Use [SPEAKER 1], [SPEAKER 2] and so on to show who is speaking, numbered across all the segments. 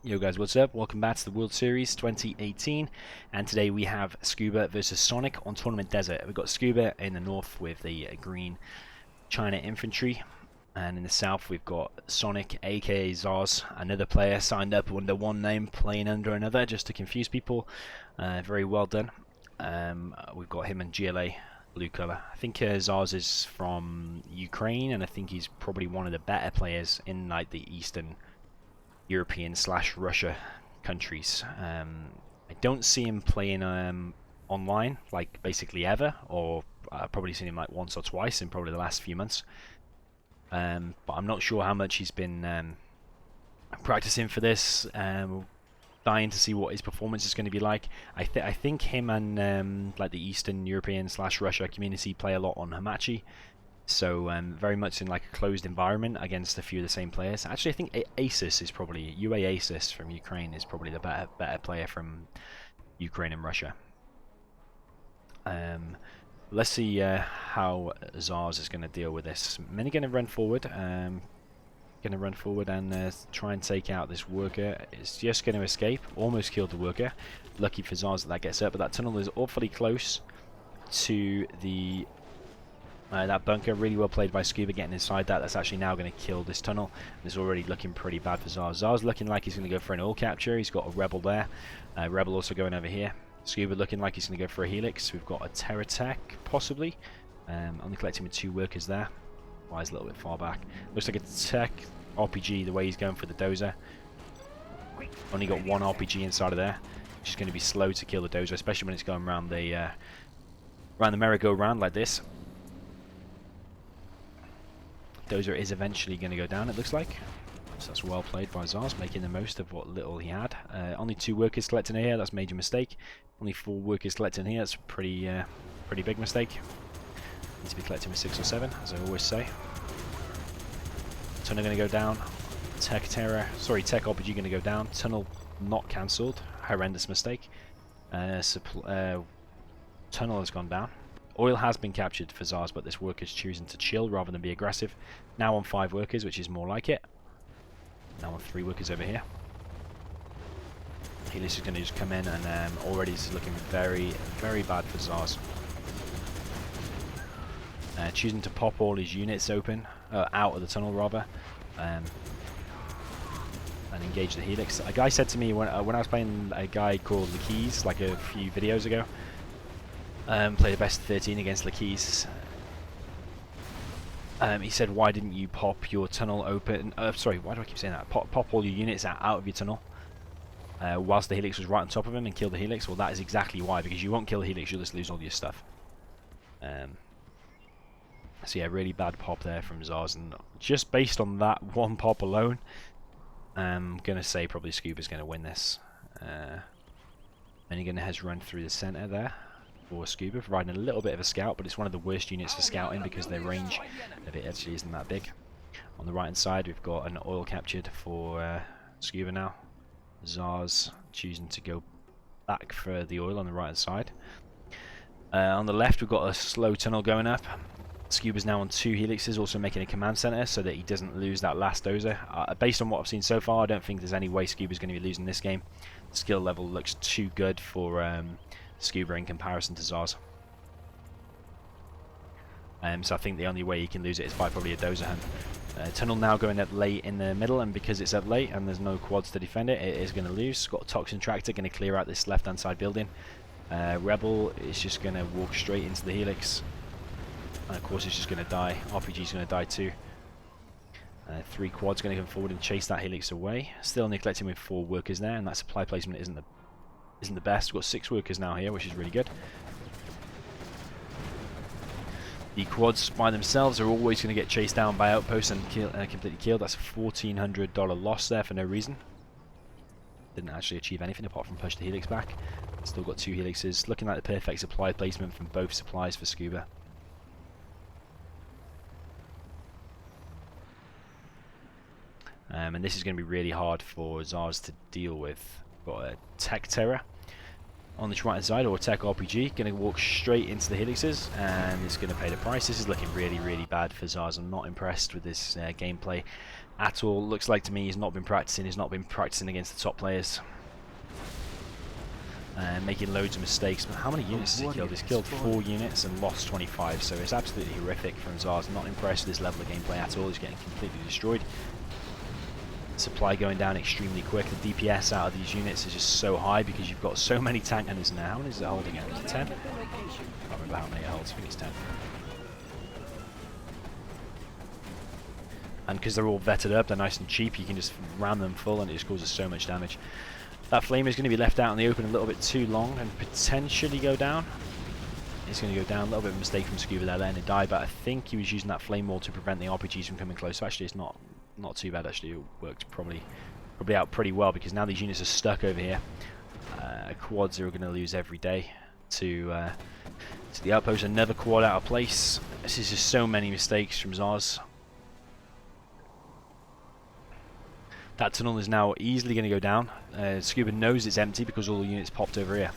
[SPEAKER 1] Yo guys, what's up? Welcome back to the World Series 2018, and today we have Scuba versus Sonic on Tournament Desert. We've got Scuba in the north with the green China infantry, and in the south we've got Sonic, aka Zarz, another player signed up under one name, playing under another, just to confuse people. Very well done. We've got him in GLA blue color. I think Zarz is from Ukraine, and I think he's probably one of the better players in like the Eastern European / Russia countries. I don't see him playing online, like basically ever, or I've probably seen him like once or twice in probably the last few months. But I'm not sure how much he's been practicing for this. Dying to see what his performance is going to be like. I think him and like the Eastern European / Russia community play a lot on Hamachi. So very much in like a closed environment against a few of the same players. Actually, I think Asus is probably Asus from Ukraine is probably the better player from Ukraine and Russia. Let's see how Zarz is going to deal with this. Many going to run forward. And try and take out this worker. It's just going to escape. Almost killed the worker. Lucky for Zarz that gets up, but that tunnel is awfully close to the that bunker. Really well played by Scuba getting inside that. That's actually now going to kill this tunnel. It's already looking pretty bad for Zarz. Zarz looking like he's going to go for an oil capture. He's got a Rebel there. Rebel also going over here. Scuba looking like he's going to go for a helix. We've got a TD possibly. Only collecting with 2 workers there. Why is a little bit far back. Looks like a tech RPG the way he's going for the dozer. Only got 1 RPG inside of there, which is going to be slow to kill the dozer, especially when it's going around the merry-go-round like this. Dozer is eventually going to go down, it looks like. So that's well played by Zarz, making the most of what little he had. Only 2 workers collecting here, that's a major mistake. Only 4 workers collecting here, that's a pretty big mistake. Need to be collecting with 6 or 7, as I always say. Tunnel going to go down. Tech RPG going to go down. Tunnel not cancelled. Horrendous mistake. Tunnel has gone down. Oil has been captured for Zarz, but this worker's choosing to chill rather than be aggressive. Now on 5 workers, which is more like it. Now on 3 workers over here. Helix is going to just come in, and already this is looking very, very bad for Zarz. Choosing to pop all his units open, out of the tunnel rather, and engage the helix. A guy said to me when I was playing a guy called Leikeze like a few videos ago, played a best of 13 against Leikeze. He said, "Why didn't you pop your tunnel open?" Sorry, why do I keep saying that? Pop all your units out of your tunnel whilst the helix was right on top of him and kill the helix. Well, that is exactly why, because you won't kill the helix, you'll just lose all your stuff. So yeah, really bad pop there from Zarz, and just based on that one pop alone, I'm gonna say probably Scuba's gonna win this. And you're gonna has run through the center there for Scuba, providing a little bit of a scout, but it's one of the worst units for scouting because their range of it actually isn't that big. On the right hand side, we've got an oil captured for Scuba now. Zarz choosing to go back for the oil on the right hand side. On the left, we've got a slow tunnel going up. Scuba's now on 2 helixes, also making a command center so that he doesn't lose that last dozer. Based on what I've seen so far, I don't think there's any way Scuba's going to be losing this game. The skill level looks too good for Scuba in comparison to Zarz. So I think the only way he can lose it is by probably a dozer hunt. Tunnel now going up late in the middle, and because it's up late and there's no quads to defend it, it is going to lose. Got a Toxin Tractor going to clear out this left hand side building. Rebel is just going to walk straight into the helix. And of course it's just going to die. RPG's going to die too. 3 quads going to come forward and chase that helix away. Still neglecting with 4 workers there, and that supply placement isn't the best. We've got 6 workers now here, which is really good. The quads by themselves are always going to get chased down by outposts and completely killed. That's a $1,400 loss there for no reason. Didn't actually achieve anything apart from push the helix back. Still got 2 helixes. Looking like the perfect supply placement from both supplies for Scuba. And this is going to be really hard for Zarz to deal with. Got a Tech Terror. on the right hand side, or Tech RPG, going to walk straight into the helixes, and it's going to pay the price. This is looking really, really bad for Zarz. I'm not impressed with this gameplay at all. Looks like to me he's not been practicing. He's not been practicing against the top players, making loads of mistakes. But how many units has he killed? He's killed 4 units and lost 25, so it's absolutely horrific from Zarz. Not impressed with this level of gameplay at all. He's getting completely destroyed. Supply going down extremely quick. The DPS out of these units is just so high because you've got so many tank gunners now. How many is it holding at? Is it 10? I can't remember how many it holds. I think it's 10. And because they're all vetted up, they're nice and cheap, you can just ram them full and it just causes so much damage. That flame is going to be left out in the open a little bit too long and potentially go down. It's going to go down. A little bit of a mistake from Scuba there, letting it die, but I think he was using that flame wall to prevent the RPGs from coming close. So actually it's not too bad. Actually, it worked probably out pretty well because now these units are stuck over here. Quads are going to lose every day to the outpost. Another quad out of place. This is just so many mistakes from Zarz. That tunnel is now easily going to go down. Scuba knows it's empty because all the units popped over here.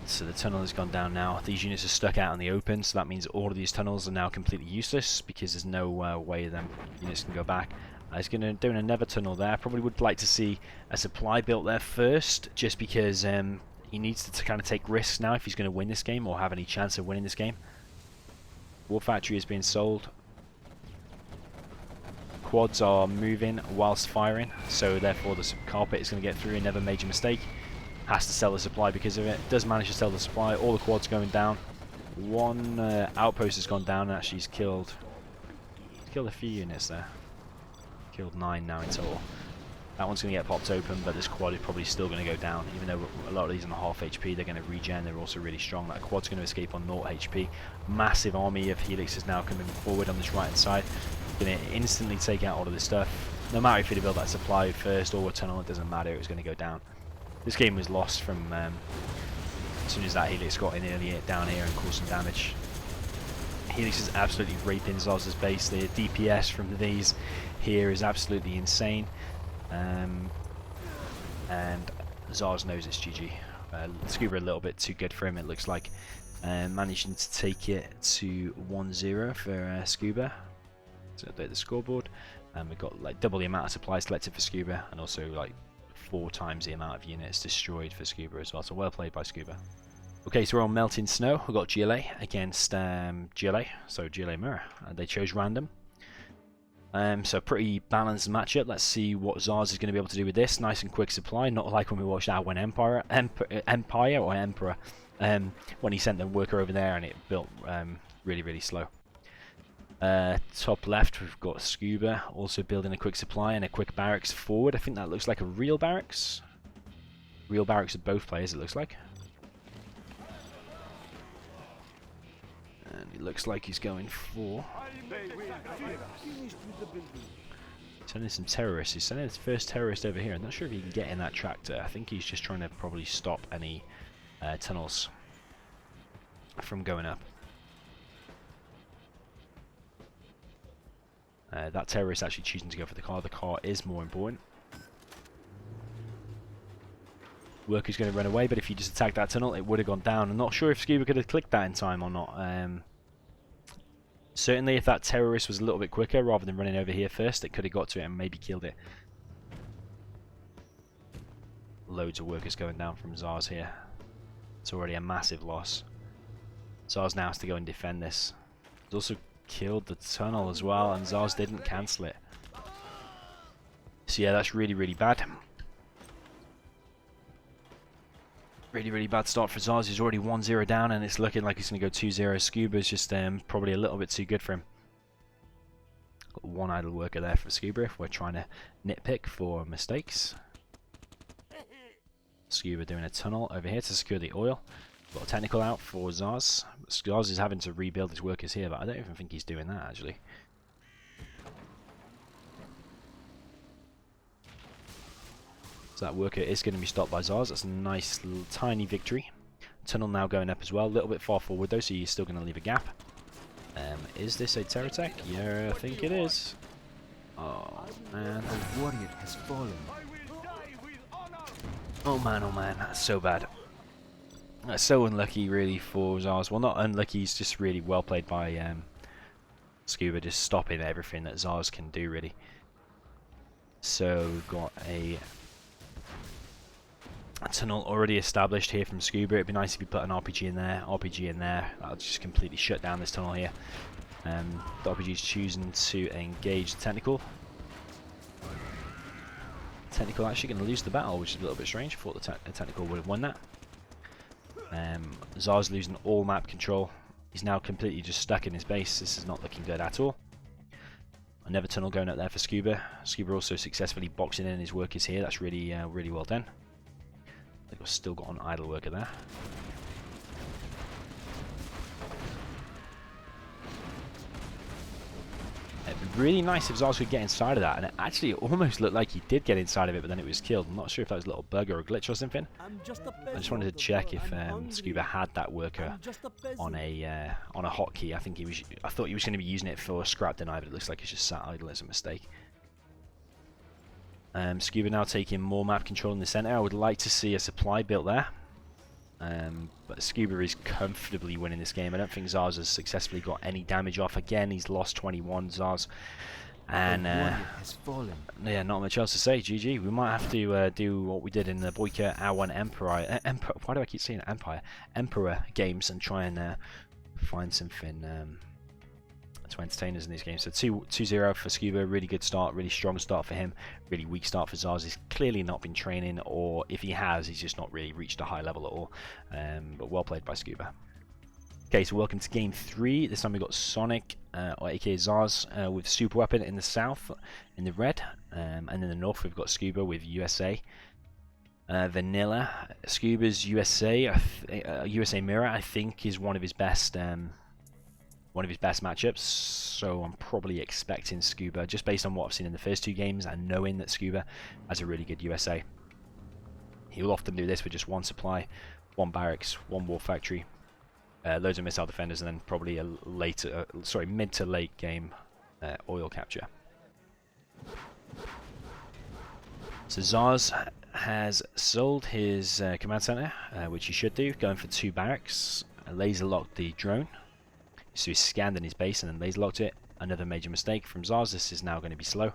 [SPEAKER 1] So the tunnel has gone down now. These units are stuck out in the open, so that means all of these tunnels are now completely useless because there's no way them units can go back. He's going to do another tunnel there. Probably would like to see a supply built there first, just because he needs to kind of take risks now if he's going to win this game or have any chance of winning this game. War Factory is being sold. Quads are moving whilst firing, so therefore the carpet is going to get through. Another major mistake. Has to sell the supply because of it. Does manage to sell the supply. All the quads going down. One outpost has gone down and actually he's killed a few units there. Killed 9 now in total. That one's going to get popped open, but this quad is probably still going to go down. Even though a lot of these are on half HP, they're going to regen. They're also really strong. That quad's going to escape on 0 HP. Massive army of helixes now coming forward on this right hand side. Going to instantly take out all of this stuff. No matter if you build that supply first or a tunnel, it doesn't matter. It's going to go down. This game was lost from as soon as that helix got in early down here and caused some damage. Helix is absolutely raping Zarz's base. The DPS from these here is absolutely insane. And Zarz knows it's GG. Scuba a little bit too good for him, it looks like. Managing to take it to 1-0 for Scuba. So there's the scoreboard. And we've got like double the amount of supplies selected for Scuba, and also like 4 times the amount of units destroyed for Scuba as well. So well played by Scuba. Okay, so we're on Melting Snow. We've got GLA against GLA, so GLA Mirror. They chose random. So pretty balanced matchup. Let's see what Zarz is going to be able to do with this. Nice and quick supply, not like when we watched our when Empire or Emperor, when he sent the worker over there and it built really, really slow. Top left we've got Scuba also building a quick supply and a quick barracks forward. I think that looks like a real barracks. Real barracks of both players, it looks like. And it looks like he's going for... Sending some terrorists. He's sending his first terrorist over here. I'm not sure if he can get in that tractor. I think he's just trying to probably stop any tunnels from going up. That terrorist actually choosing to go for the car. The car is more important. Worker's going to run away, but if you just attack that tunnel, it would have gone down. I'm not sure if Scuba could have clicked that in time or not. Certainly, if that terrorist was a little bit quicker, rather than running over here first, it could have got to it and maybe killed it. Loads of workers going down from Zarz here. It's already a massive loss. Zarz now has to go and defend this. He's also killed the tunnel as well, and Zarz didn't cancel it. So yeah, that's really, really bad. Really, really bad start for Zarz. He's already 1-0 down, and it's looking like he's going to go 2-0. Scuba's just probably a little bit too good for him. Got one idle worker there for Scuba if we're trying to nitpick for mistakes. Scuba doing a tunnel over here to secure the oil. Got a technical out for Zarz. Zarz is having to rebuild his workers here, but I don't even think he's doing that actually. So that worker is going to be stopped by Zarz. That's a nice little tiny victory. Tunnel now going up as well. A little bit far forward though, so you're still going to leave a gap. Is this a terror attack? Yeah, I think it is. Oh man.
[SPEAKER 2] A warrior has fallen.
[SPEAKER 1] Oh man, that's so bad. That's so unlucky, really, for Zarz. Well, not unlucky, he's just really well played by Scuba, just stopping everything that Zarz can do, really. So, got a tunnel already established here from Scuba. It'd be nice if you put an RPG in there. That'll just completely shut down this tunnel here. The RPG's choosing to engage technical. Technical actually going to lose the battle, which is a little bit strange. I thought the technical would have won that. Zarz losing all map control. He's now completely just stuck in his base. This is not looking good at all. Another tunnel going up there for Scuba. Scuba also successfully boxing in his workers here. That's really, really well done. They've still got an idle worker there. It'd be really nice if Zarz could get inside of that, and it actually almost looked like he did get inside of it, but then it was killed. I'm not sure if that was a little bug or a glitch or something. I just wanted to check if Scuba had that worker on a hotkey. I thought he was going to be using it for scrap deny, but it looks like it's just sat idle as a mistake. Scuba now taking more map control in the center. I would like to see a supply built there. But Scuba is comfortably winning this game. I don't think Zarz has successfully got any damage off. Again, he's lost 21, Zarz. And yeah, not much else to say. GG. We might have to do what we did in the Boyka R1 Emperor. Why do I keep saying Empire? Emperor games and try and find something to entertain us in these games. So 2-0 for Scuba. Really good start. Really strong start for him. Really weak start for Zarz. He's clearly not been training, or if he has, he's just not really reached a high level at all. But well played by Scuba. Okay, so welcome to game 3. This time we got Sonic, or aka Zarz, with Super Weapon in the south, in the red, and in the north we've got Scuba with USA. Vanilla. Scuba's USA, USA Mirror, I think, is one of his best matchups, so I'm probably expecting Scuba, just based on what I've seen in the first 2 games and knowing that Scuba has a really good USA. He'll often do this with just 1 supply, 1 barracks, 1 war factory, loads of missile defenders, and then probably a mid to late game oil capture. So Zarz has sold his command center, which he should do, going for 2 barracks, laser locked the drone. So he scanned in his base and then laser locked it. Another major mistake from Zarz. This is now going to be slow.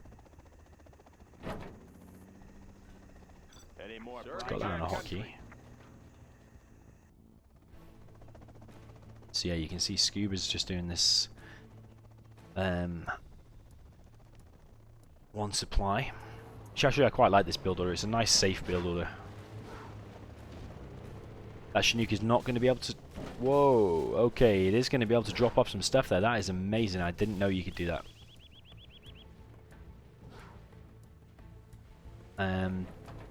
[SPEAKER 1] Got that on a hotkey. So yeah, you can see Scuba's just doing this 1 supply. Actually, I quite like this build order. It's a nice, safe build order. That Chinook is not going to be able to... Whoa, okay, it is going to be able to drop off some stuff there. That is amazing. I didn't know you could do that.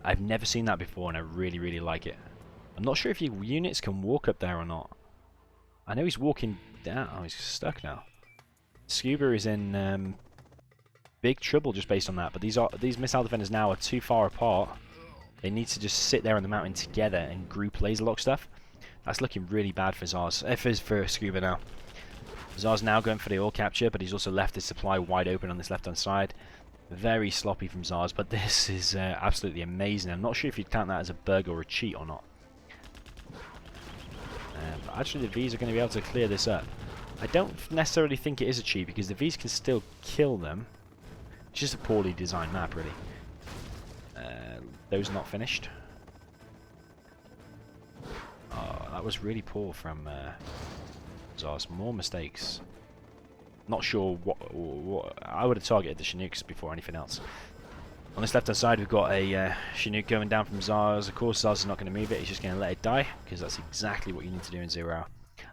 [SPEAKER 1] I've never seen that before, and I really, really like it. I'm not sure if your units can walk up there or not. I know he's walking down. Oh, he's stuck now. Scuba is in big trouble just based on that. But these missile defenders now are too far apart. They need to just sit there on the mountain together and group laser lock stuff. That's looking really bad for Zarz. For Scuba now. Zarz now going for the oil capture, but he's also left his supply wide open on this left-hand side. Very sloppy from Zarz, but this is absolutely amazing. I'm not sure if you'd count that as a bug or a cheat or not. But actually the Vs are going to be able to clear this up. I don't necessarily think it is a cheat, because the Vs can still kill them. It's just a poorly designed map, really. Those not finished. Oh, that was really poor from Zarz. More mistakes. Not sure what I would have targeted the Chinooks before anything else. On this left hand side we've got a Chinook going down from Zarz. Of course Zarz is not going to move it, he's just going to let it die, because that's exactly what you need to do in 0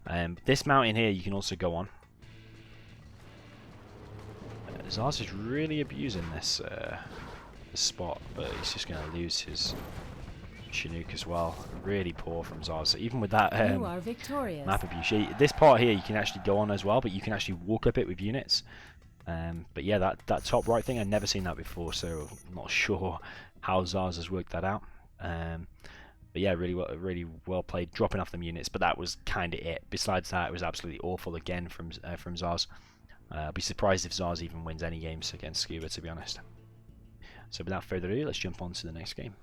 [SPEAKER 1] hour. This mountain here you can also go on. Zarz is really abusing this spot, but he's just going to lose his Chinook as well. Really poor from Zarz. So even with that map abuse, this part here you can actually go on as well, but you can actually walk up it with units. But yeah, that top right thing, I've never seen that before, so I'm not sure how Zarz has worked that out. But yeah, really well played, dropping off them units, but that was kind of it. Besides that, it was absolutely awful again from Zarz. I'll be surprised if Zarz even wins any games against Scuba, to be honest. So without further ado, let's jump on to the next game.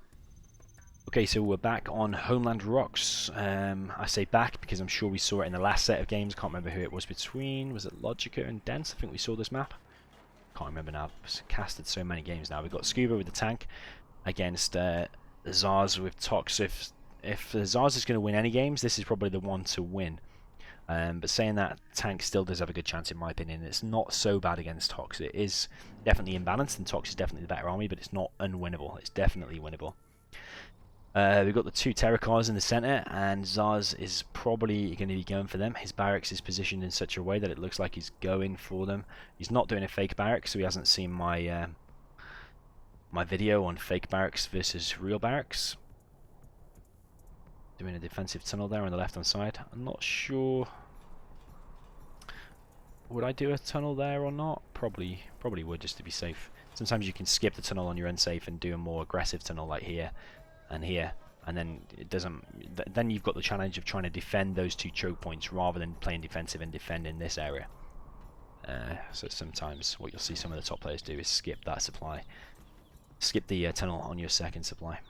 [SPEAKER 1] Okay, so we're back on Homeland Rocks. I say back because I'm sure we saw it in the last set of games. Can't remember who it was between. Was it Logica and Dense? I think we saw this map. Can't remember now. I've casted so many games now. We've got Scuba with the tank against Zarz with Tox. So if Zarz is going to win any games, this is probably the one to win. But saying that, tank still does have a good chance in my opinion. It's not so bad against Tox. It is definitely imbalanced, and Tox is definitely the better army, but it's not unwinnable. It's definitely winnable. We've got the two Terracars in the centre, and Zarz is probably going to be going for them. His barracks is positioned in such a way that it looks like he's going for them. He's not doing a fake barracks, so he hasn't seen my my video on fake barracks versus real barracks. Doing a defensive tunnel there on the left hand side. I'm not sure. Would I do a tunnel there or not? Probably would, just to be safe. Sometimes you can skip the tunnel on your unsafe and do a more aggressive tunnel like here and here, and then it doesn't. Then you've got the challenge of trying to defend those two choke points rather than playing defensive and defend in this area. So sometimes what you'll see some of the top players do is skip that supply, skip the tunnel on your second supply.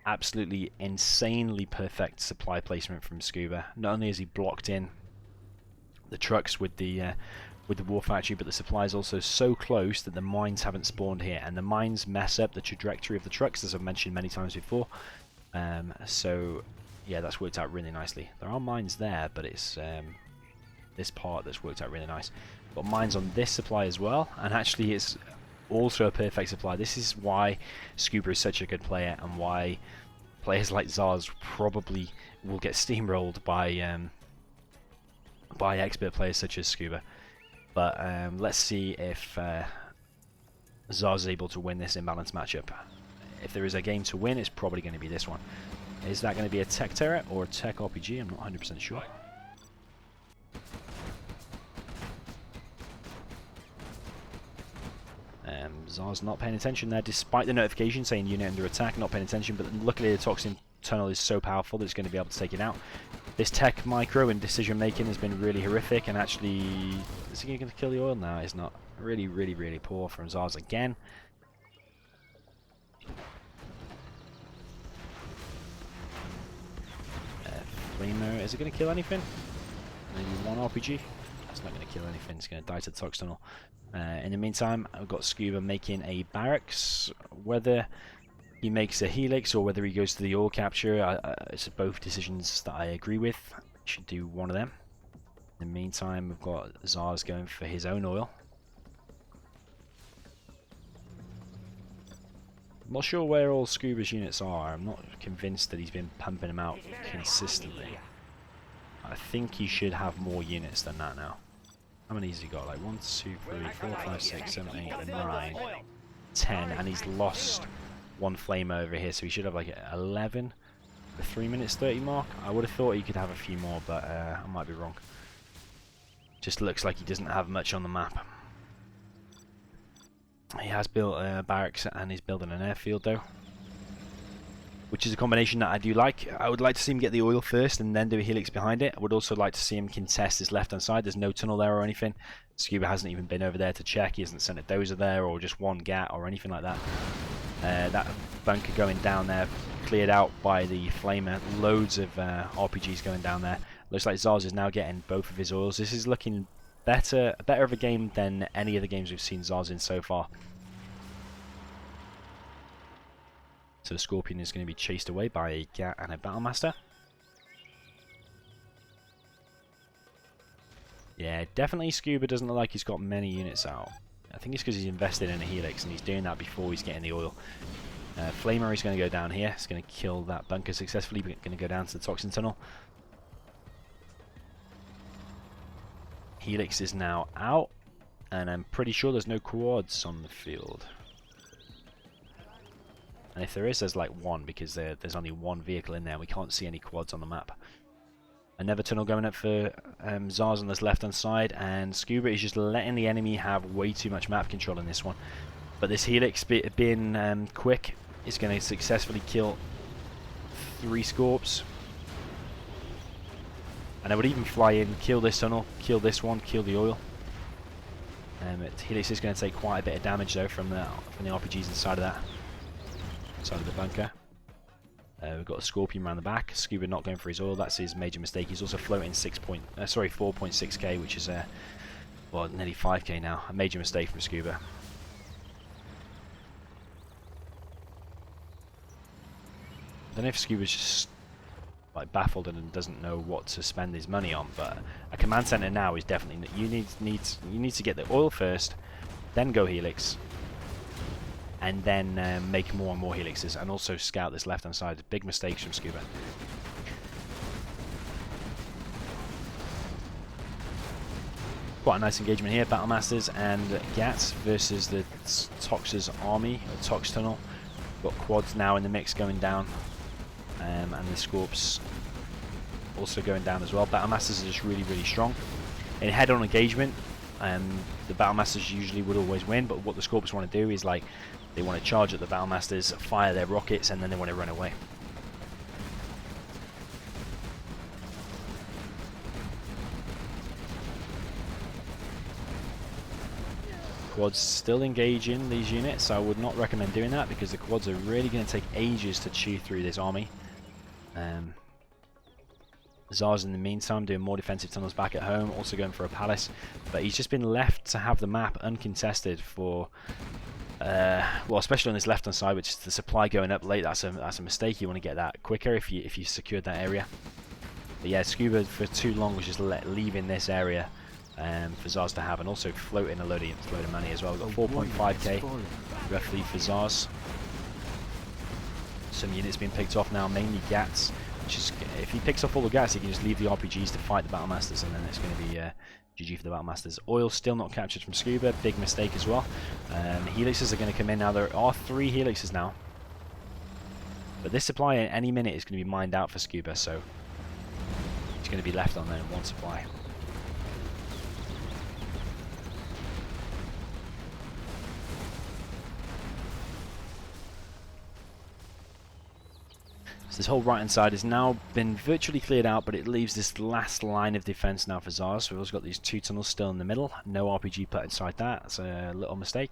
[SPEAKER 1] Absolutely insanely perfect supply placement from Scuba. Not only has he blocked in the trucks with the war factory, but the supply is also so close that the mines haven't spawned here, and the mines mess up the trajectory of the trucks, as I've mentioned many times before. So yeah, that's worked out really nicely. There are mines there, but it's this part that's worked out really nice. Got mines on this supply as well, and actually it's also a perfect supply. This is why Scuba is such a good player, and why players like Zarz probably will get steamrolled by expert players such as Scuba. But let's see if Zarz is able to win this imbalanced matchup. If there is a game to win, it's probably going to be this one. Is that going to be a tech turret or a tech RPG? I'm not 100% sure. Zarz not paying attention there, despite the notification saying unit under attack, not paying attention, but luckily the Toxin Tunnel is so powerful that it's going to be able to take it out. This tech micro and decision making has been really horrific, and actually, is he going to kill the oil? No, it's not. Really, really, really poor from Zarz again. Flamer, is it going to kill anything? Maybe one RPG? It's not going to kill anything, it's going to die to the Tox Tunnel. In the meantime, I've got Scuba making a barracks. Whether he makes a helix or whether he goes to the oil capture, it's both decisions that I agree with. Should do one of them. In the meantime, we've got Zarz going for his own oil. I'm not sure where all Scuba's units are. I'm not convinced that he's been pumping them out consistently. I think he should have more units than that now. How many has he got? Like 1, 2, 3, 4, 5, 6, 7, 8, 9, 10, and he's lost one flamer over here, so he should have like 11. The 3 minutes 30 mark. I would have thought he could have a few more, but I might be wrong. Just looks like he doesn't have much on the map. He has built barracks and he's building an airfield though, which is a combination that I do like. I would like to see him get the oil first and then do a helix behind it. I would also like to see him contest his left hand side. There's no tunnel there or anything. Scuba hasn't even been over there to check. He hasn't sent a dozer there or just one gat or anything like that. That bunker going down there cleared out by the flamer. Loads of RPGs going down there. Looks like Zarz is now getting both of his oils. This is looking better of a game than any of the games we've seen Zarz in so far. So the Scorpion is going to be chased away by a Gat and a Battlemaster. Yeah, definitely Scuba doesn't look like he's got many units out. I think it's because he's invested in a helix and he's doing that before he's getting the oil. Flamer is going to go down here. He's going to kill that bunker successfully, but going to go down to the Toxin Tunnel. Helix is now out, and I'm pretty sure there's no quads on the field. And if there is, there's like one, because there's only one vehicle in there. We can't see any quads on the map. Another tunnel going up for Zarz on this left-hand side, and Scuba is just letting the enemy have way too much map control in this one. But this helix being quick is going to successfully kill 3 Scorps. And I would even fly in, kill this tunnel, kill this one, kill the oil. Helix is going to take quite a bit of damage though from the RPGs inside of that. outside of the bunker. We've got a Scorpion around the back. Scuba not going for his oil. That's his major mistake. He's also floating 4.6k, which is well, nearly 5k now. A major mistake from Scuba. I don't know if Scuba's just like baffled and doesn't know what to spend his money on, but a command center now is definitely you need to get the oil first, then go helix, and then make more and more helixes, and also scout this left hand side. Big mistakes from Scuba. Quite a nice engagement here. Battlemasters and Gats versus the Tox's army, or Tox tunnel. Got quads now in the mix going down, and the Scorps also going down as well. Battlemasters are just really strong. In head-on engagement, the Battlemasters usually would always win, but what the Scorps want to do is like they want to charge at the Battlemasters, fire their rockets, and then they want to run away. Quads still engaging these units. I would not recommend doing that because the quads are really going to take ages to chew through this army. Zarz in the meantime doing more defensive tunnels back at home, also going for a palace, but he's just been left to have the map uncontested for well, especially on this left hand side, which is the supply going up late. That's a mistake. You want to get that quicker if you secured that area. But yeah, Scuba for too long was just leaving this area for Zarz to have, and also floating a load of money as well. We've got 4.5k roughly for Zarz. Some units being picked off now, mainly Gats. Which is, if he picks off all the Gats, he can just leave the RPGs to fight the Battlemasters, and then it's going to be GG for the Battlemasters. Oil still not captured from Scuba, big mistake as well. Helixes are going to come in now. There are 3 helixes now, but this supply at any minute is going to be mined out for Scuba, so it's going to be left on there in 1 supply. This whole right hand side has now been virtually cleared out, but it leaves this last line of defense now for Zarz. So we've also got these 2 tunnels still in the middle. No RPG put inside that. That's a little mistake.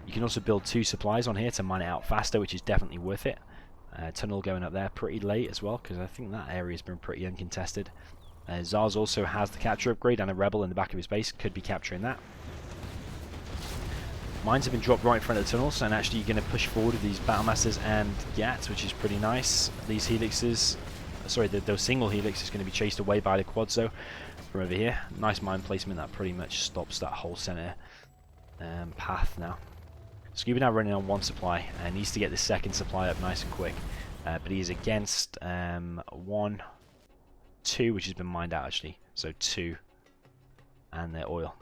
[SPEAKER 1] You can also build 2 supplies on here to mine it out faster, which is definitely worth it. Tunnel going up there pretty late as well, because I think that area has been pretty uncontested. Zarz also has the capture upgrade and a rebel in the back of his base. Could be capturing that. Mines have been dropped right in front of the tunnels, and actually you're going to push forward with these Battlemasters and Gats, which is pretty nice. These helixes, sorry, those single helix is going to be chased away by the quads though from over here. Nice mine placement that pretty much stops that whole center path now. Scuba now running on 1 supply and needs to get the 2nd supply up nice and quick, but he is against 1, 2, which has been mined out actually, so 2, and their oil.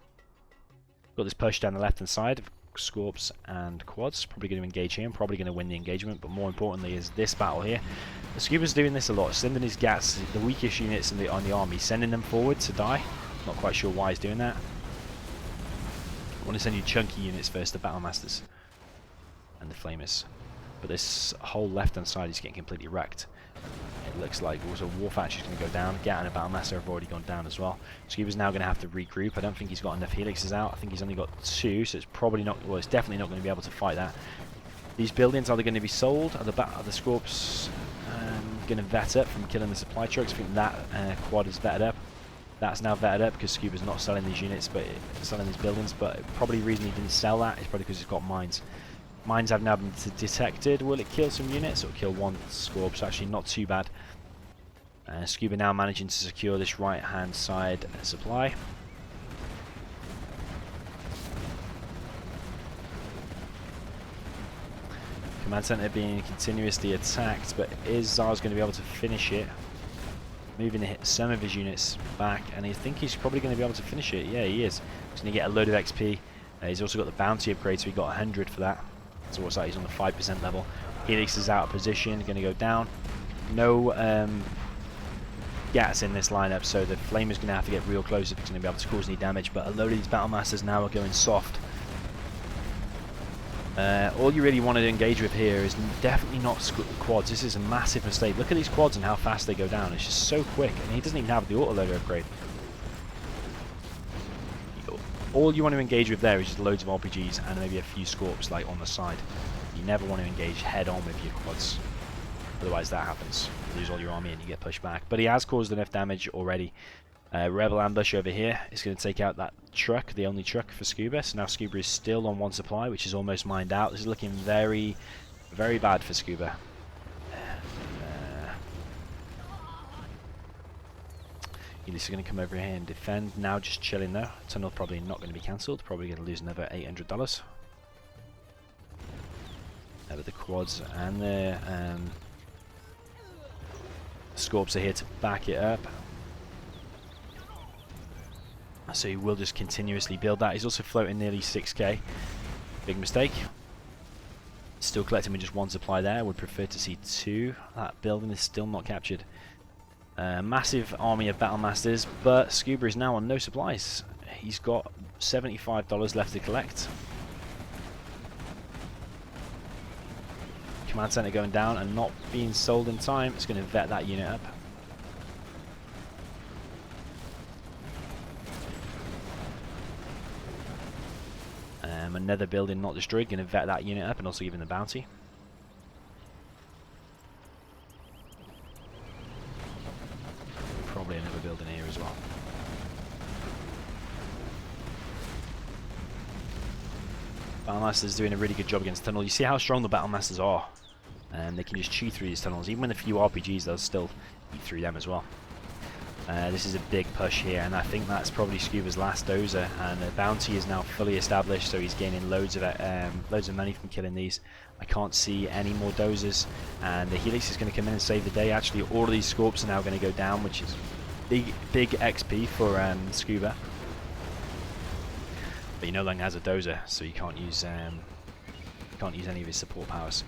[SPEAKER 1] Got this push down the left hand side. Scorps and quads probably going to engage here and probably going to win the engagement, but more importantly is this battle here. The Scuba's doing this a lot, sending his Gats, the weakest units on the army, sending them forward to die. Not quite sure why he's doing that. I want to send you chunky units first, the Battlemasters and the Flamers, but this whole left hand side is getting completely wrecked. It looks like also War Factory is going to go down. Gat and a Battlemaster have already gone down as well. Scuba's now going to have to regroup. I don't think he's got enough helixes out. I think he's only got 2, so it's probably not. Well, it's definitely not going to be able to fight that. These buildings, are they going to be sold? Are the Scorps going to vet up from killing the supply trucks? I think that quad is vetted up. That's now vetted up because Scuba's not selling these units, but selling these buildings. But probably the reason he didn't sell that is probably because he's got mines. Mines have now been detected. Will it kill some units? It'll kill 1 Scorp, so actually not too bad. Scuba now managing to secure this right hand side supply. Command center being continuously attacked, but is Zarz going to be able to finish it? Moving some of his units back, and I think he's probably going to be able to finish it. Yeah, he is. He's going to get a load of XP. He's also got the bounty upgrade, so he got 100 for that. So what's that? He's on the 5% level. Helix is out of position, going to go down. No Gats in this lineup, so the Flame is going to have to get real close if it's going to be able to cause any damage. But a load of these Battlemasters now are going soft. All you really want to engage with here is definitely not quads. This is a massive mistake. Look at these quads and how fast they go down. It's just so quick, and he doesn't even have the autoloader upgrade. All you want to engage with there is just loads of RPGs and maybe a few Scorps like on the side. You never want to engage head on with your quads. Otherwise that happens. You lose all your army and you get pushed back. But he has caused enough damage already. Rebel ambush over here is going to take out that truck, the only truck for Scuba. So now Scuba is still on 1 supply, which is almost mined out. This is looking very, very bad for Scuba. He's going to come over here and defend. Now just chilling though. Tunnel probably not going to be cancelled. Probably going to lose another $800. With the quads and the Scorps are here to back it up. So he will just continuously build that. He's also floating nearly 6k. Big mistake. Still collecting with just 1 supply there. Would prefer to see 2. That building is still not captured. Massive army of Battle Masters, but Scuba is now on no supplies. He's got $75 left to collect. Command center going down and not being sold in time. It's going to vet that unit up. Another building not destroyed, going to vet that unit up and also give him the bounty. Probably another building here as well. Battlemaster's doing a really good job against tunnel. You see how strong the Battlemasters are. They can just chew through these tunnels. Even with a few RPGs, they'll still eat through them as well. This is a big push here, and I think that's probably Scuba's last dozer. And the bounty is now fully established, so he's gaining loads of money from killing these. I can't see any more dozers, and the Helix is going to come in and save the day. Actually, all of these Scorps are now going to go down, which is big XP for Scuba. But he no longer has a dozer, so you can't use any of his support powers.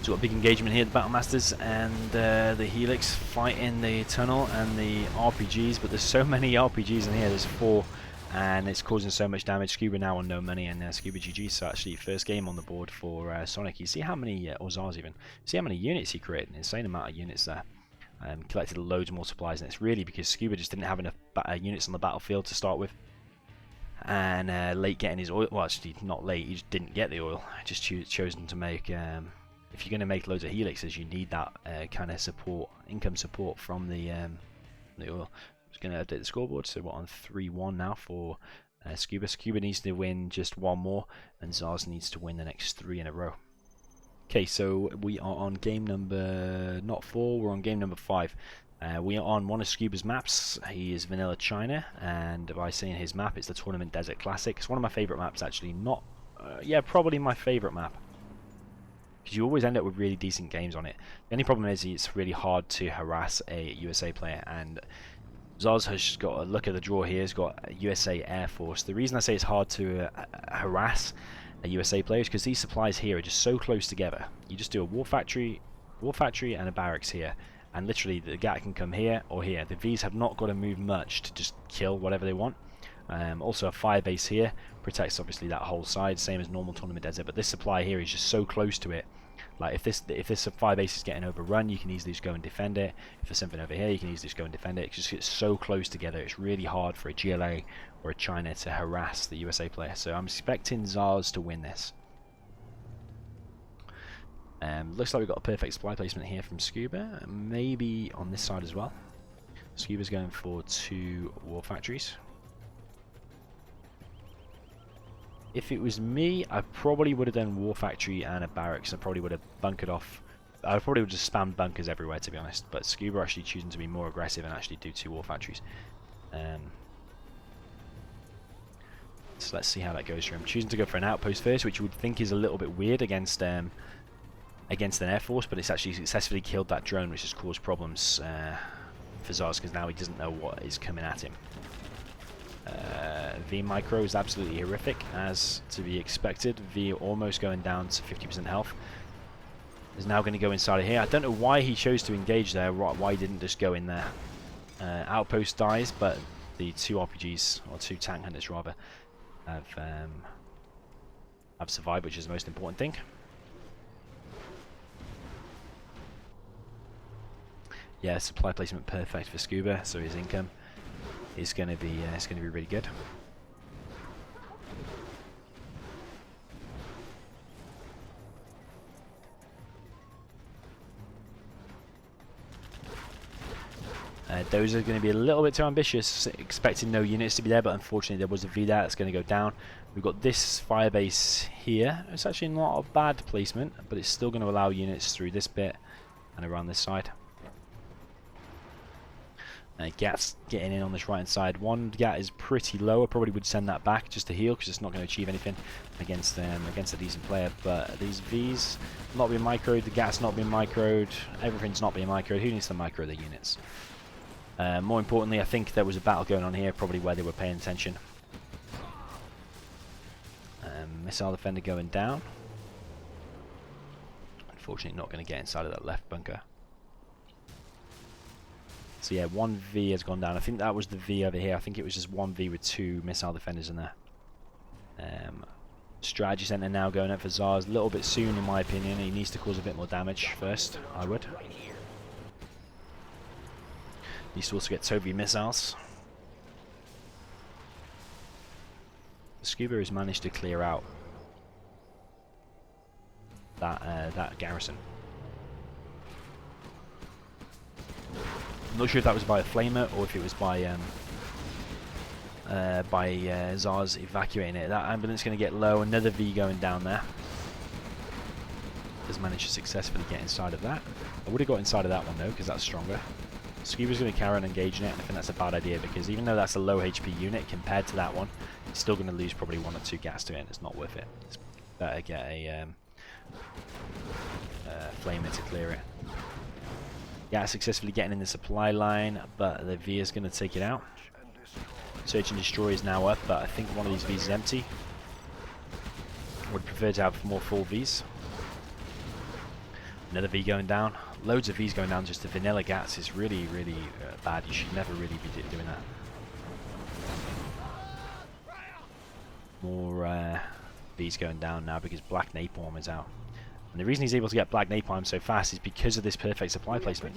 [SPEAKER 1] So we've got a big engagement here, the Battlemasters and the Helix fighting the tunnel and the RPGs, but there's so many RPGs in here, there's 4, and it's causing so much damage. Scuba now on no money, and Scuba GG, so actually first game on the board for Sonic. You see how many, or Zarz even, see how many units he created, an insane amount of units there. Collected loads more supplies, and it's really because Scuba just didn't have enough units on the battlefield to start with. And late getting his oil, well actually not late, he just didn't get the oil, just chosen to make... if you're going to make loads of helixes, you need that kind of support, income support from the oil. I'm just going to update the scoreboard, so we're on 3-1 now for Scuba. Scuba needs to win just 1 more, and Zarz needs to win the next 3 in a row. Okay, so we are on game number, not 4, we're on game number 5. We are on one of Scuba's maps. He is Vanilla China, and by saying his map, it's the Tournament Desert Classic. It's one of my favourite maps, actually. Not, yeah, probably my favourite map. Because you always end up with really decent games on it. The only problem is it's really hard to harass a USA player, and Zarz has got a look at the draw here. He's got a USA Air Force. The reason I say it's hard to harass a USA player is because these supplies here are just so close together. You just do a war factory and a barracks here, and literally the GAT can come here or here. The Vs have not got to move much to just kill whatever they want. Also a fire base here protects obviously that whole side, same as normal Tournament Desert, but this supply here is just so close to it. Like if this fire base is getting overrun, you can easily just go and defend it. If there's something over here, you can easily just go and defend it. It just gets so close together, it's really hard for a GLA or a China to harass the USA player. So I'm expecting Zarz to win this. Looks like we've got a perfect supply placement here from Scuba, maybe on this side as well. Scuba's going for 2 war factories. If it was me, I probably would have done war factory and a barracks. I probably would have bunkered off. I probably would just spam bunkers everywhere, to be honest. But Scuba actually choosing to be more aggressive and actually do 2 war factories. So let's see how that goes for him. Choosing to go for an outpost first, which you would think is a little bit weird against an air force, but it's actually successfully killed that drone, which has caused problems for Zarz, because now he doesn't know what is coming at him. V micro is absolutely horrific, as to be expected. V almost going down to 50% health. Is now going to go inside of here. I don't know why he chose to engage there, why he didn't just go in there. Outpost dies, but the 2 RPGs, or 2 tank hunters rather, have have survived, which is the most important thing. Yeah, supply placement perfect for Scuba, so his income is going to be really good. Those are going to be a little bit too ambitious, expecting no units to be there, but unfortunately there was a V there that's going to go down. We've got this firebase here. It's actually not a bad placement, but it's still going to allow units through this bit and around this side. Gat's getting in on this right hand side. One Gat is pretty low. I probably would send that back just to heal because it's not going to achieve anything against a decent player. But these V's not being microed, the Gat's not being microed, everything's not being microed. Who needs to micro the units? More importantly, I think there was a battle going on here, probably where they were paying attention. Missile defender going down. Unfortunately, not going to get inside of that left bunker. So yeah, one V has gone down. I think that was the V over here. I think it was just one V with two missile defenders in there. Strategy center now going up for Zarz. A little bit soon, in my opinion. He needs to cause a bit more damage first, I would. Needs to also get Soviet missiles. The Scuba has managed to clear out that garrison. I'm not sure if that was by a flamer or if it was by Zarz evacuating it. That ambulance is going to get low. Another V going down there. Has managed to successfully get inside of that. I would have got inside of that one though, because that's stronger. Scuba's going to carry on engaging it, and I think that's a bad idea because even though that's a low HP unit compared to that one, it's still going to lose probably 1 or 2 gas to it, and it's not worth it. It's better get a flamer to clear it. Gas successfully getting in the supply line, but the V is going to take it out. Search and Destroy is now up, but I think one of these V's is empty. Would prefer to have more full V's. Another V going down. Loads of V's going down just to vanilla Gats is really, really bad. You should never really be doing that. More V's going down now because Black Napalm is out. And the reason he's able to get Black Napalm so fast is because of this perfect supply placement.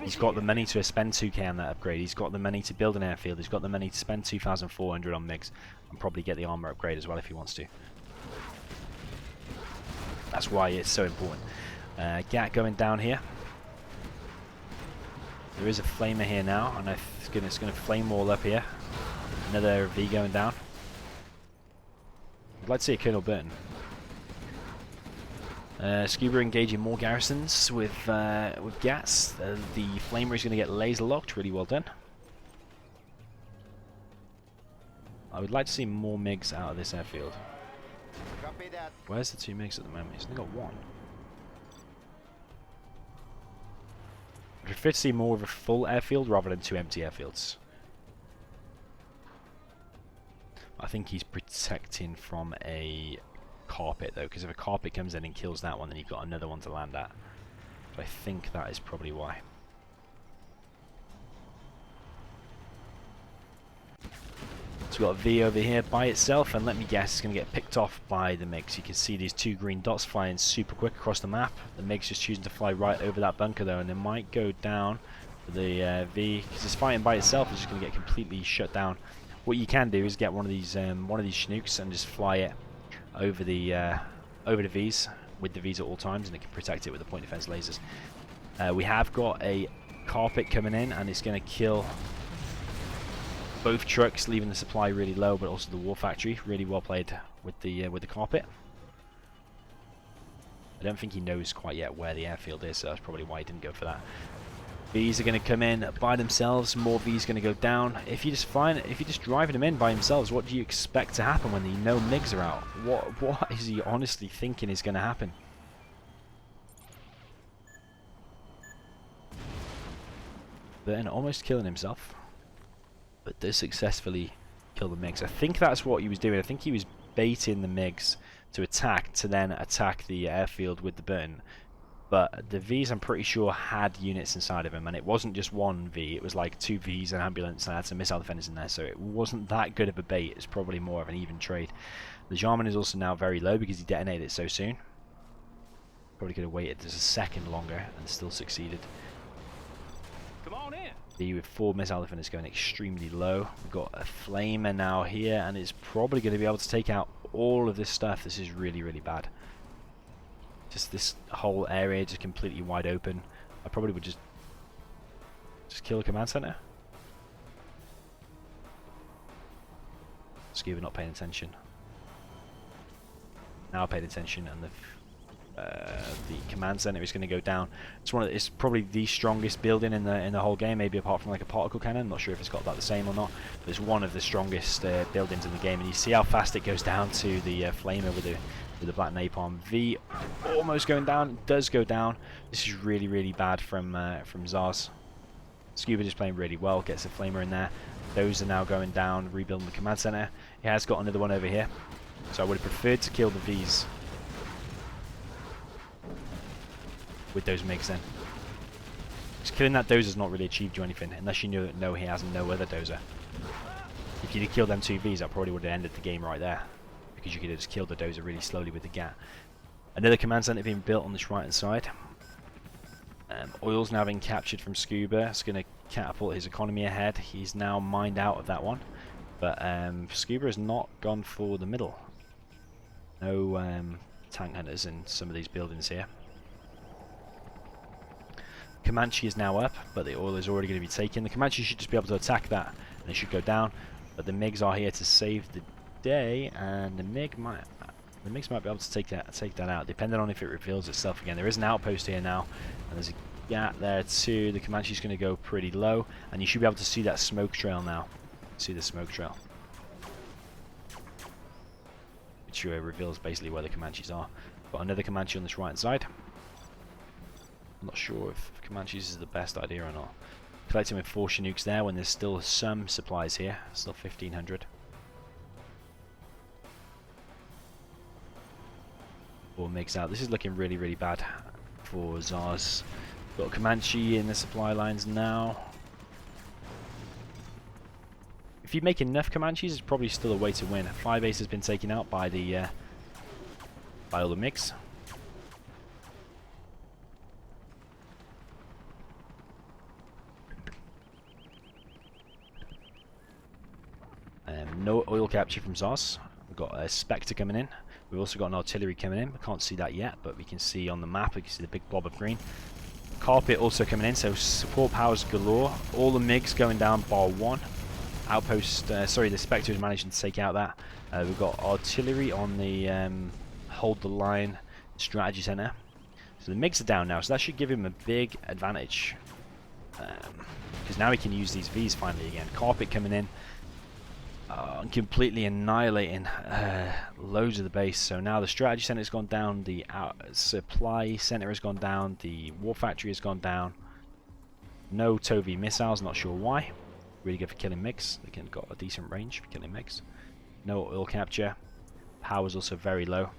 [SPEAKER 1] He's got the money to spend 2k on that upgrade. He's got the money to build an airfield. He's got the money to spend 2,400 on MiGs and probably get the armor upgrade as well if he wants to. That's why it's so important. Gat going down here. There is a flamer here now, and it's going to flame wall up here. Another V going down. I'd like to see a Colonel Burton. Scuba engaging more garrisons with Gats. The flamer is going to get laser locked. Really well done. I would like to see more MiGs out of this airfield. Where's the 2 MiGs at the moment? He's only got 1. I prefer to see more of a full airfield rather than 2 empty airfields. I think he's protecting from a carpet though, because if a carpet comes in and kills that one, then you've got another one to land at. So I think that is probably why. So we've got a V over here by itself, and let me guess, it's going to get picked off by the MiGs. You can see these 2 green dots flying super quick across the map. The MiGs just choosing to fly right over that bunker though, and they might go down for the V, because it's fighting by itself. It's just going to get completely shut down. What you can do is get one of these Chinooks and just fly it over the V's with the V's at all times, and it can protect it with the point defense lasers. We have got a carpet coming in, and it's going to kill both trucks, leaving the supply really low, but also the war factory. Really well played with the carpet. I don't think he knows quite yet where the airfield is, so that's probably why he didn't go for that. V's are going to come in by themselves. More V's going to go down. If you're just driving them in by themselves, what do you expect to happen when the no MiGs are out? What is he honestly thinking is going to happen? Burton almost killing himself, but does successfully kill the MiGs. I think that's what he was doing. I think he was baiting the MiGs to attack, to then attack the airfield with the Burton. But the V's, I'm pretty sure, had units inside of them, and it wasn't just 1 V, it was like 2 V's, an ambulance, and I had some missile defenders in there, so it wasn't that good of a bait. It's probably more of an even trade. The Jarman is also now very low because he detonated it so soon. Probably could have waited just a second longer and still succeeded.
[SPEAKER 2] Come on in.
[SPEAKER 1] The with 4 missile defenders going extremely low. We've got a flamer now here, and it's probably going to be able to take out all of this stuff. This is really, really bad. Just this whole area just completely wide open. I probably would just kill the command center. Scuba not paying attention. Now paying attention, and the command center is going to go down. It's probably the strongest building in the whole game, maybe apart from like a particle cannon. I'm not sure if it's got that the same or not, but it's one of the strongest buildings in the game. And you see how fast it goes down to the flamer with the black napalm. V almost going down. It does go down. This is really, really bad from Zarz. Scuba just playing really well. Gets a flamer in there. Those are now going down, rebuilding the command center. He has got another one over here, so I would have preferred to kill the Vs with those MiGs then. Because killing that dozer has not really achieved you anything, unless you know he has no other dozer. If you'd have killed them 2 Vs, that probably would have ended the game right there, because you could have just killed the dozer really slowly with the GAT. Another command center being built on this right hand side. Oil's now been captured from Scuba. It's going to catapult his economy ahead. He's now mined out of that one, but Scuba has not gone for the middle. No tank hunters in some of these buildings here. Comanche is now up, but the oil is already going to be taken. The Comanche should just be able to attack that, and it should go down. But the MiGs are here to save the day, and the MiGs might be able to take that out, depending on if it reveals itself again. There is an outpost here now, and there's a gap there too. The Comanche's going to go pretty low, and you should be able to see that smoke trail now. See the smoke trail, which reveals basically where the Comanches are. Got another Comanche on this right side. I'm not sure if Comanches is the best idea or not. Collecting with 4 Chinooks there when there's still some supplies here. Still 1,500. 4 MiGs out. This is looking really, really bad for Zarz. Got a Comanche in the supply lines now. If you make enough Comanches, it's probably still a way to win. 5 Ace has been taken out by the by all the MiGs. No oil capture from Zarz. We've got a Spectre coming in. We've also got an artillery coming in. We can't see that yet, but we can see on the map, we can see the big blob of green. Carpet also coming in, so support powers galore. All the MiGs going down bar 1. Outpost, sorry, the Spectre is managing to take out that. We've got artillery on the hold the line strategy center. So the MiGs are down now, so that should give him a big advantage. Because now he can use these Vs finally again. Carpet coming in. Completely annihilating loads of the base. So now the strategy center has gone down, the supply center has gone down, the war factory has gone down. No TOV missiles, not sure why. Really good for killing MiGs. They can got a decent range for killing MiGs. No oil capture. Power's also very low.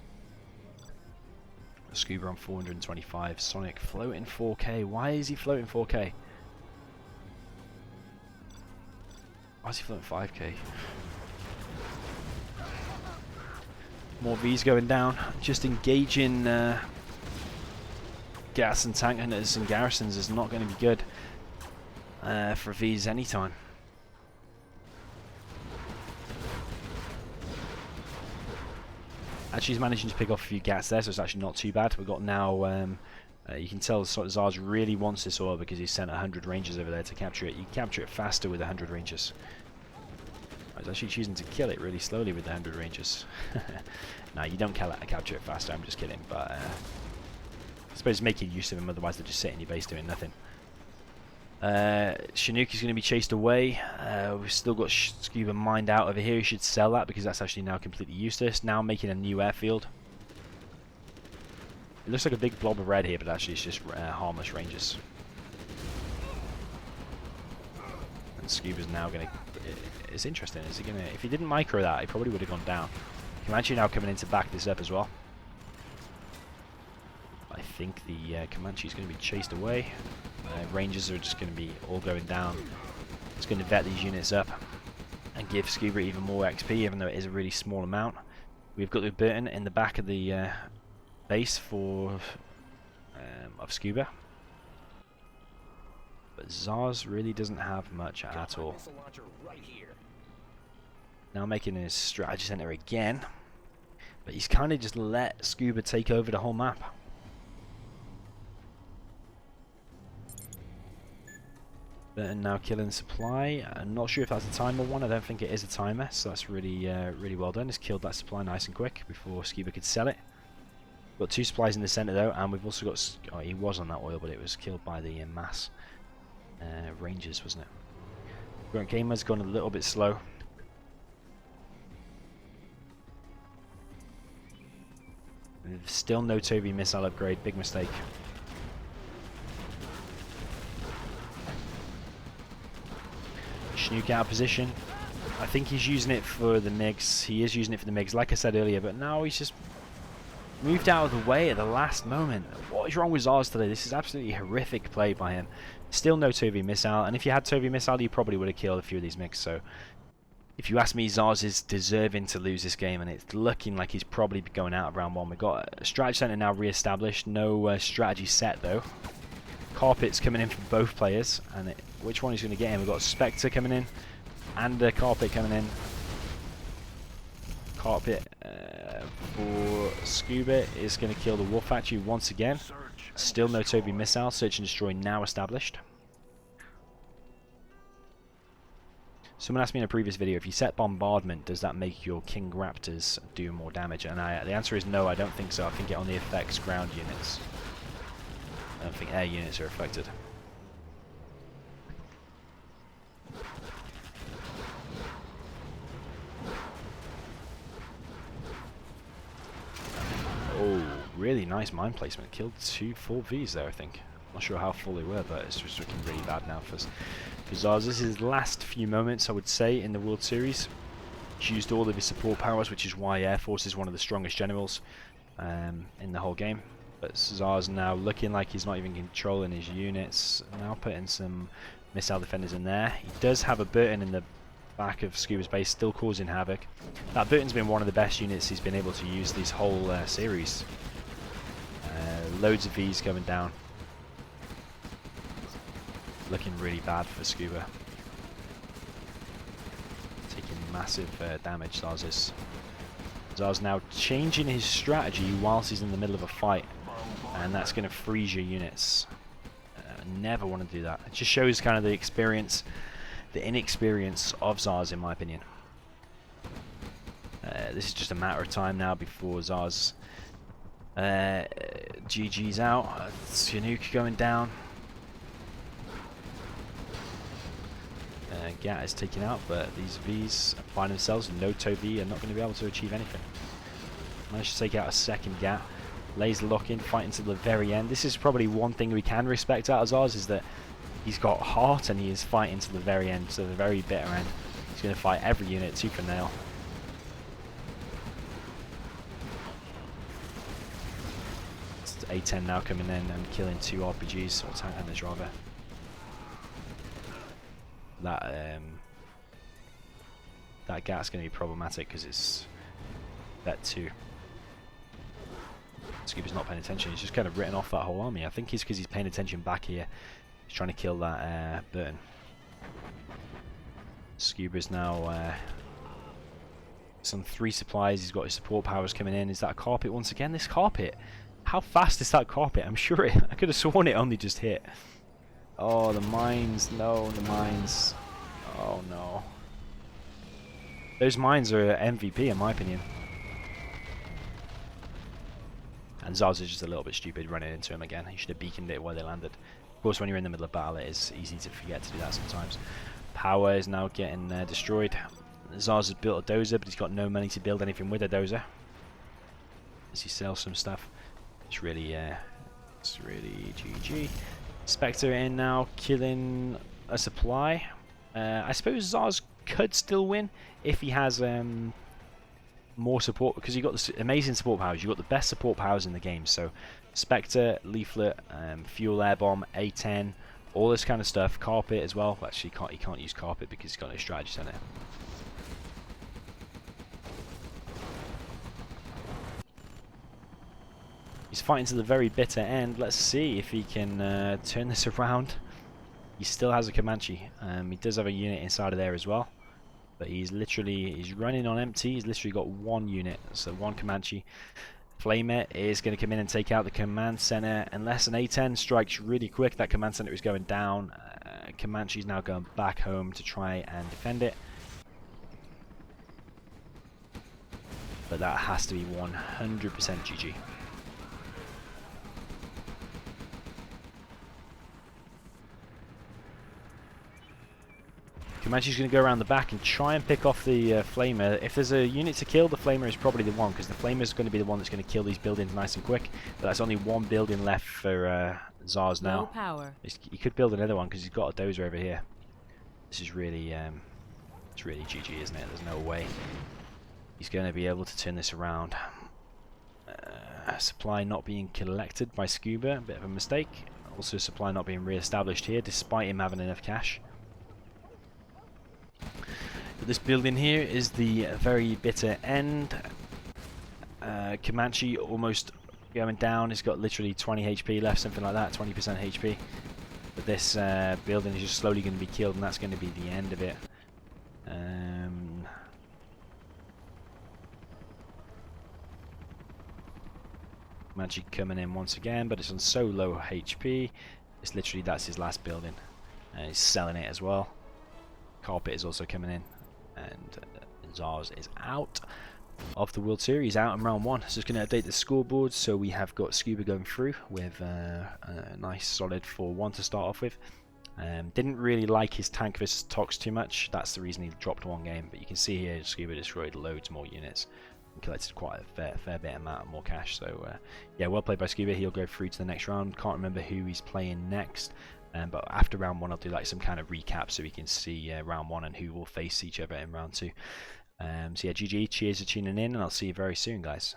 [SPEAKER 1] Scuba on 425. Sonic floating 4K. Why is he floating 4K? Why is he floating 5K? More Vs going down. Just engaging gas and tank hunters and garrisons is not going to be good for Vs anytime. Actually, he's managing to pick off a few gats there, so it's actually not too bad. We've got now, you can tell Zarz really wants this oil because he's sent 100 rangers over there to capture it. You capture it faster with 100 rangers. He's actually choosing to kill it really slowly with the 100 rangers. No, you don't capture it faster, I'm just kidding. But I suppose making use of them, otherwise they're just sitting in your base doing nothing. Chinook is going to be chased away. We've still got Scuba mined out over here. We should sell that because that's actually now completely useless. Now making a new airfield. It looks like a big blob of red here, but actually it's just harmless rangers. And Scuba's now going to... It's interesting. Is he going to... If he didn't micro that, he probably would have gone down. Comanche now coming in to back this up as well. I think the Comanche is going to be chased away. Rangers are just going to be all going down. It's going to vet these units up and give Scuba even more XP, even though it is a really small amount. We've got the Burton in the back of the base of Scuba. But Zarz really doesn't have much at all. Now making his strategy center again. But he's kind of just let Scuba take over the whole map. Burton now killing supply. I'm not sure if that's a timer one. I don't think it is a timer, so that's really really well done. He's killed that supply nice and quick before Scuba could sell it. Got 2 supplies in the center though, and we've also got... Oh, he was on that oil, but it was killed by the Maes Rangers, wasn't it? Grunt Gamer's gone a little bit slow. Still no Toby missile upgrade, big mistake. Schnuke out of position. I think he's using it for the MiGs. He is using it for the MiGs, like I said earlier, but now he's just moved out of the way at the last moment. What is wrong with Zarz today? This is absolutely horrific play by him. Still no Toby missile, and if you had Toby missile, you probably would have killed a few of these MiGs, so if you ask me, Zarz is deserving to lose this game, and it's looking like he's probably going out of round 1. We've got a strategy center now re-established, no strategy set though. Carpet's coming in for both players, and which one is going to get him? We've got Spectre coming in, and Carpet coming in. Carpet for Scuba is going to kill the War Factory once again. Still no Toby missile, search and destroy now established. Someone asked me in a previous video, if you set bombardment, does that make your King Raptors do more damage? And the answer is no, I don't think so. I think it only affects ground units. I don't think air units are affected. Oh, really nice mine placement. Killed 2 full Vs there, I think. Not sure how full they were, but it's just looking really bad now for Zarz. This is his last few moments, I would say, in the World Series. He's used all of his support powers, which is why Air Force is one of the strongest generals in the whole game. But Zarz now looking like he's not even controlling his units. Now putting some missile defenders in there. He does have a Burton in the back of Scuba's base, still causing havoc. That Burton's been one of the best units he's been able to use this whole series. Loads of Vs coming down. Looking really bad for Scuba. Taking massive damage, Zarz is. Zarz now changing his strategy whilst he's in the middle of a fight. And that's going to freeze your units. Never want to do that. It just shows kind of the experience, the inexperience of Zarz, in my opinion. This is just a matter of time now before Zarz GG's out. Scuba going down. Gat is taken out, but these Vs by themselves and no Toby are not going to be able to achieve anything. Managed to take out a second Gat. Lays lock in, fighting to the very end. This is probably one thing we can respect out of Zarz, is that he's got heart and he is fighting to the very end, to the very bitter end. He's going to fight every unit tooth and nail. It's A10 now coming in and killing 2 RPGs, or tank hunters rather. That Gat's going to be problematic because it's that 2. Scuba's not paying attention. He's just kind of written off that whole army. I think it's because he's paying attention back here. He's trying to kill that Burton. Scuba's now some 3 supplies. He's got his support powers coming in. Is that a Carpet once again? This Carpet. How fast is that Carpet? I'm sure I could have sworn it only just hit. Oh, the mines. No, the mines. Oh, no. Those mines are MVP, in my opinion. And Zarz is just a little bit stupid running into him again. He should have beaconed it where they landed. Of course, when you're in the middle of battle, it is easy to forget to do that sometimes. Power is now getting destroyed. Zarz has built a dozer, but he's got no money to build anything with a dozer. As he sells some stuff. It's really GG. Spectre in now, killing a supply. I suppose Zarz could still win if he has more support, because you've got this amazing support powers. You've got the best support powers in the game. So Spectre, Leaflet, Fuel Air Bomb, A10, all this kind of stuff. Carpet as well. Actually, he can't use Carpet because he's got no strategy center. He's fighting to the very bitter end. Let's see if he can turn this around. He still has a Comanche. He does have a unit inside of there as well. But he's running on empty. He's literally got one unit, so one Comanche. Flamer is going to come in and take out the command center. Unless an A10 strikes really quick, that command center is going down. Comanche's now going back home to try and defend it. But that has to be 100% GG. Comanche's going to go around the back and try and pick off the Flamer. If there's a unit to kill, the Flamer is probably the one, because the Flamer is going to be the one that's going to kill these buildings nice and quick. But that's only one building left for Zarz now.
[SPEAKER 3] No power.
[SPEAKER 1] He could build another one because he's got a dozer over here. This is really, it's really GG, isn't it? There's no way he's going to be able to turn this around. Supply not being collected by Scuba, a bit of a mistake. Also, supply not being re-established here, despite him having enough cash. But this building here is the very bitter end. Comanche almost going down. It's got literally 20 HP left, something like that, 20% HP. But this building is just slowly going to be killed, and that's going to be the end of it. Comanche coming in once again, but it's on so low HP. It's literally, that's his last building. And he's selling it as well. Carpet is also coming in, and Zarz is out of the World Series, out in round 1. So just going to update the scoreboard. So we have got Scuba going through with a nice solid 4-1 to start off with. Didn't really like his tank versus Tox too much. That's the reason he dropped one game. But you can see here Scuba destroyed loads more units and collected quite a fair bit amount more cash. So yeah, well played by Scuba. He'll go through to the next round. Can't remember who he's playing next. But after round 1 I'll do like some kind of recap so we can see round 1 and who will face each other in round 2. So yeah, GG, cheers for tuning in, and I'll see you very soon, guys.